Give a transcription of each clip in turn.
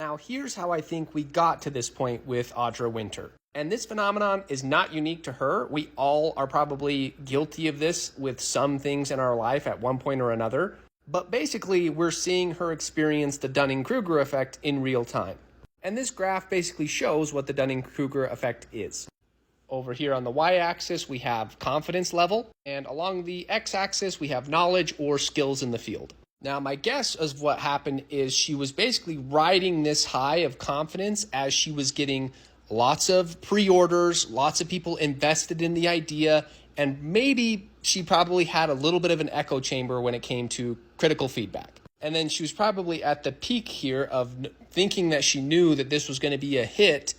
Now, here's how I think we got to this point with Audra Winter. And this phenomenon is not unique to her. We all are probably guilty of this with some things in our life at one point or another. But basically, we're seeing her experience the Dunning-Kruger effect in real time. And this graph basically shows what the Dunning-Kruger effect is. Over here on the y-axis, we have confidence level. And along the x-axis, we have knowledge or skills in the field. Now, my guess of what happened is she was basically riding this high of confidence as she was getting lots of pre-orders, lots of people invested in the idea, and maybe she probably had a little bit of an echo chamber when it came to critical feedback. And then she was probably at the peak here of thinking that she knew that this was going to be a hit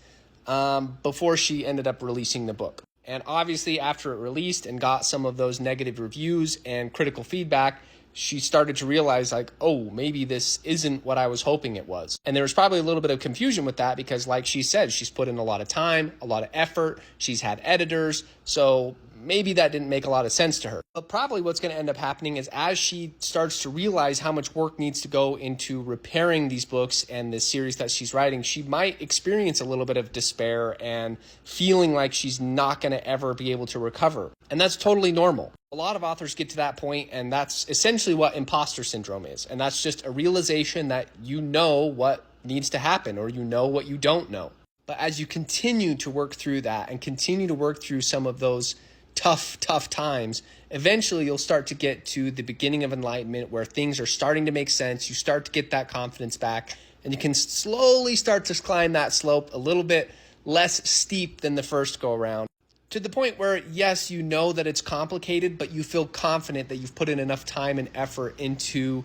before she ended up releasing the book. And obviously, after it released and got some of those negative reviews and critical feedback, she started to realize like, oh, maybe this isn't what I was hoping it was. And there was probably a little bit of confusion with that because like she said, she's put in a lot of time, a lot of effort. She's had editors. So maybe that didn't make a lot of sense to her. But probably what's going to end up happening is as she starts to realize how much work needs to go into repairing these books and this series that she's writing, she might experience a little bit of despair and feeling like she's not going to ever be able to recover. And that's totally normal. A lot of authors get to that point, and that's essentially what imposter syndrome is. And that's just a realization that you know what needs to happen or you know what you don't know. But as you continue to work through that and continue to work through some of those tough times, eventually you'll start to get to the beginning of enlightenment where things are starting to make sense. You start to get that confidence back, and you can slowly start to climb that slope a little bit less steep than the first go around. To the point where, yes, you know that it's complicated, but you feel confident that you've put in enough time and effort into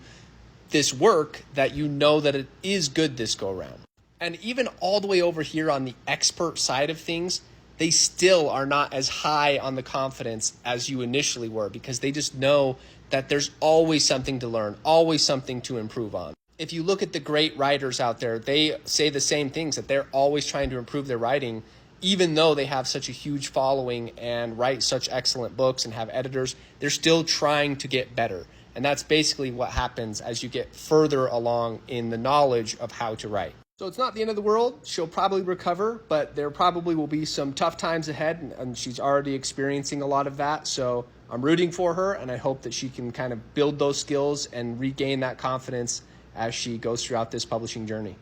this work that you know that it is good this go around. And even all the way over here on the expert side of things, they still are not as high on the confidence as you initially were because they just know that there's always something to learn, always something to improve on. If you look at the great writers out there, they say the same things, that they're always trying to improve their writing, even though they have such a huge following and write such excellent books and have editors, they're still trying to get better. And that's basically what happens as you get further along in the knowledge of how to write. So it's not the end of the world. She'll probably recover, but there probably will be some tough times ahead, and she's already experiencing a lot of that. So I'm rooting for her, and I hope that she can kind of build those skills and regain that confidence as she goes throughout this publishing journey.